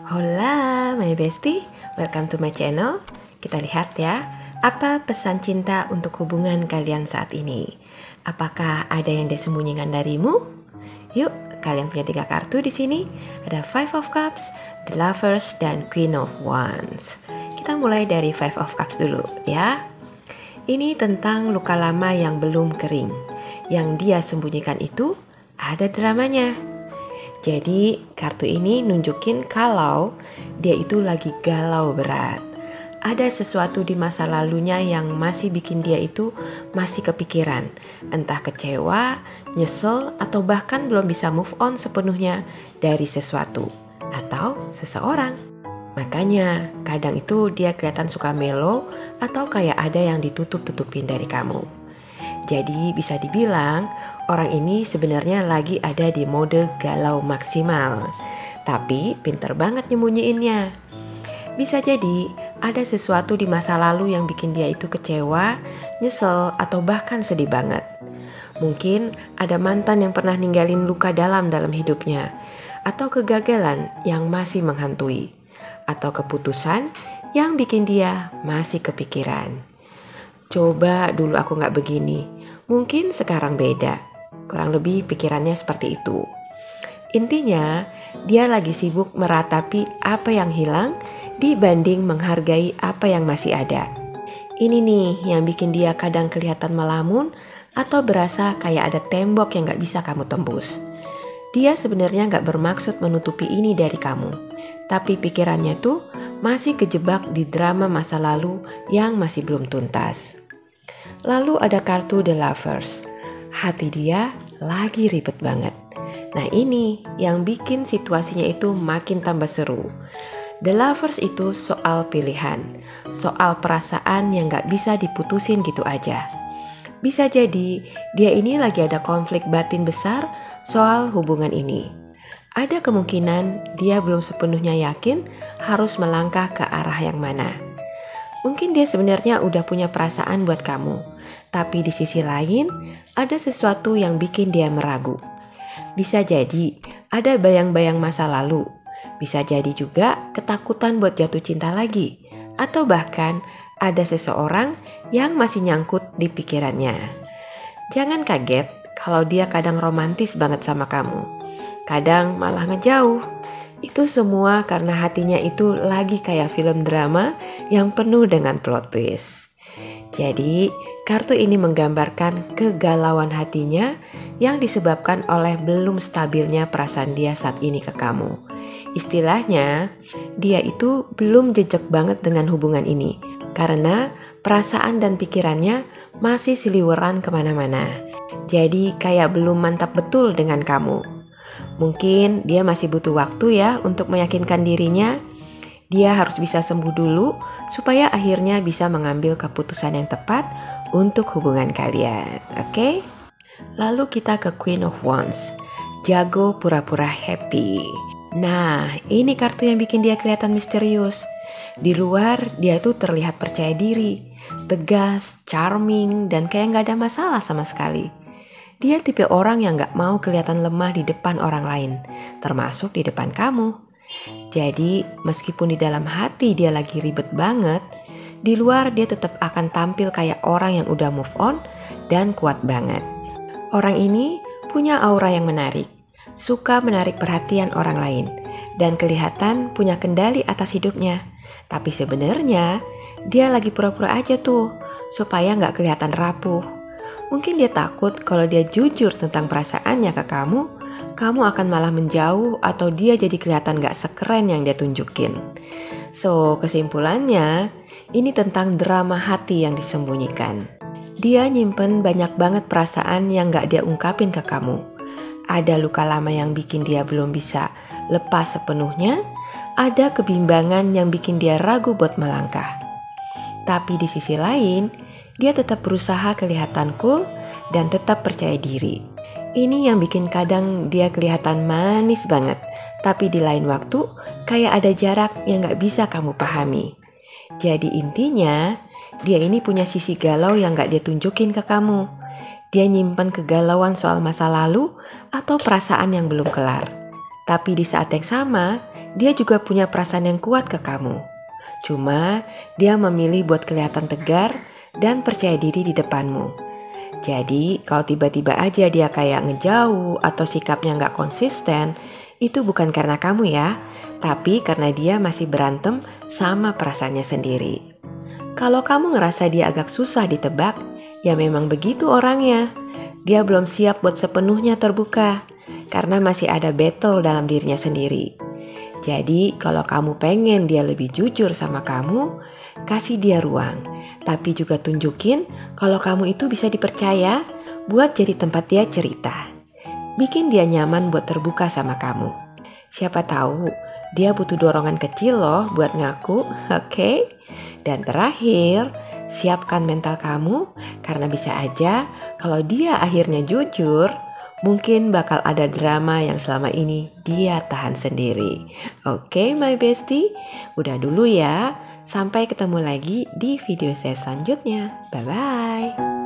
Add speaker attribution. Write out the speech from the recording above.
Speaker 1: Hola, my bestie. Welcome to my channel. Kita lihat ya, apa pesan cinta untuk hubungan kalian saat ini. Apakah ada yang disembunyikan darimu? Yuk, kalian punya 3 kartu di sini. Ada Five of Cups, The Lovers, dan Queen of Wands. Kita mulai dari Five of Cups dulu ya. Ini tentang luka lama yang belum kering. Yang dia sembunyikan itu ada dramanya. Jadi kartu ini nunjukin kalau dia itu lagi galau berat. Ada sesuatu di masa lalunya yang masih bikin dia itu masih kepikiran. Entah kecewa, nyesel, atau bahkan belum bisa move on sepenuhnya dari sesuatu atau seseorang. Makanya kadang itu dia kelihatan suka melo atau kayak ada yang ditutup-tutupin dari kamu. Jadi bisa dibilang orang ini sebenarnya lagi ada di mode galau maksimal. Tapi pinter banget nyembunyiinnya. Bisa jadi ada sesuatu di masa lalu yang bikin dia itu kecewa, nyesel, atau bahkan sedih banget. Mungkin ada mantan yang pernah ninggalin luka dalam hidupnya. Atau kegagalan yang masih menghantui. Atau keputusan yang bikin dia masih kepikiran. Coba dulu aku gak begini, mungkin sekarang beda. Kurang lebih pikirannya seperti itu. Intinya, dia lagi sibuk meratapi apa yang hilang dibanding menghargai apa yang masih ada. Ini nih yang bikin dia kadang kelihatan melamun atau berasa kayak ada tembok yang gak bisa kamu tembus. Dia sebenarnya gak bermaksud menutupi ini dari kamu, tapi pikirannya tuh masih kejebak di drama masa lalu yang masih belum tuntas. Lalu ada kartu The Lovers. Hati dia lagi ribet banget. Nah ini yang bikin situasinya itu makin tambah seru. The Lovers itu soal pilihan, soal perasaan yang gak bisa diputusin gitu aja. Bisa jadi dia ini lagi ada konflik batin besar soal hubungan ini. Ada kemungkinan dia belum sepenuhnya yakin harus melangkah ke arah yang mana. Mungkin dia sebenarnya udah punya perasaan buat kamu, tapi di sisi lain ada sesuatu yang bikin dia meragu. Bisa jadi ada bayang-bayang masa lalu, bisa jadi juga ketakutan buat jatuh cinta lagi, atau bahkan ada seseorang yang masih nyangkut di pikirannya. Jangan kaget kalau dia kadang romantis banget sama kamu, kadang malah ngejauh. Itu semua karena hatinya itu lagi kayak film drama yang penuh dengan plot twist. Jadi, kartu ini menggambarkan kegalauan hatinya yang disebabkan oleh belum stabilnya perasaan dia saat ini ke kamu. Istilahnya, dia itu belum jejak banget dengan hubungan ini karena perasaan dan pikirannya masih siliweran kemana-mana. Jadi, kayak belum mantap betul dengan kamu. Mungkin dia masih butuh waktu ya untuk meyakinkan dirinya. Dia harus bisa sembuh dulu supaya akhirnya bisa mengambil keputusan yang tepat untuk hubungan kalian. Oke? Lalu kita ke Queen of Wands. Jago pura-pura happy. Nah, ini kartu yang bikin dia kelihatan misterius. Di luar dia tuh terlihat percaya diri, tegas, charming, dan kayak gak ada masalah sama sekali. Dia tipe orang yang gak mau kelihatan lemah di depan orang lain, termasuk di depan kamu. Jadi meskipun di dalam hati dia lagi ribet banget, di luar dia tetap akan tampil kayak orang yang udah move on dan kuat banget. Orang ini punya aura yang menarik, suka menarik perhatian orang lain, dan kelihatan punya kendali atas hidupnya. Tapi sebenarnya dia lagi pura-pura aja tuh, supaya gak kelihatan rapuh. Mungkin dia takut kalau dia jujur tentang perasaannya ke kamu akan malah menjauh atau dia jadi kelihatan gak sekeren yang dia tunjukin. So, kesimpulannya, ini tentang drama hati yang disembunyikan. Dia nyimpen banyak banget perasaan yang gak dia ungkapin ke kamu. Ada luka lama yang bikin dia belum bisa lepas sepenuhnya, ada kebimbangan yang bikin dia ragu buat melangkah. Tapi di sisi lain, dia tetap berusaha kelihatan cool dan tetap percaya diri. Ini yang bikin kadang dia kelihatan manis banget, tapi di lain waktu kayak ada jarak yang gak bisa kamu pahami. Jadi intinya, dia ini punya sisi galau yang gak dia tunjukin ke kamu. Dia nyimpan kegalauan soal masa lalu atau perasaan yang belum kelar. Tapi di saat yang sama, dia juga punya perasaan yang kuat ke kamu. Cuma dia memilih buat kelihatan tegar dan percaya diri di depanmu. Jadi kalau tiba-tiba aja dia kayak ngejauh atau sikapnya nggak konsisten, itu bukan karena kamu ya, tapi karena dia masih berantem sama perasaannya sendiri. Kalau kamu ngerasa dia agak susah ditebak, ya memang begitu orangnya. Dia belum siap buat sepenuhnya terbuka, karena masih ada battle dalam dirinya sendiri. Jadi kalau kamu pengen dia lebih jujur sama kamu, kasih dia ruang. Tapi juga tunjukin kalau kamu itu bisa dipercaya buat jadi tempat dia cerita. Bikin dia nyaman buat terbuka sama kamu. Siapa tahu dia butuh dorongan kecil loh buat ngaku, oke? Dan terakhir, siapkan mental kamu karena bisa aja kalau dia akhirnya jujur, mungkin bakal ada drama yang selama ini dia tahan sendiri. Oke, my bestie, udah dulu ya. Sampai ketemu lagi di video saya selanjutnya. Bye-bye.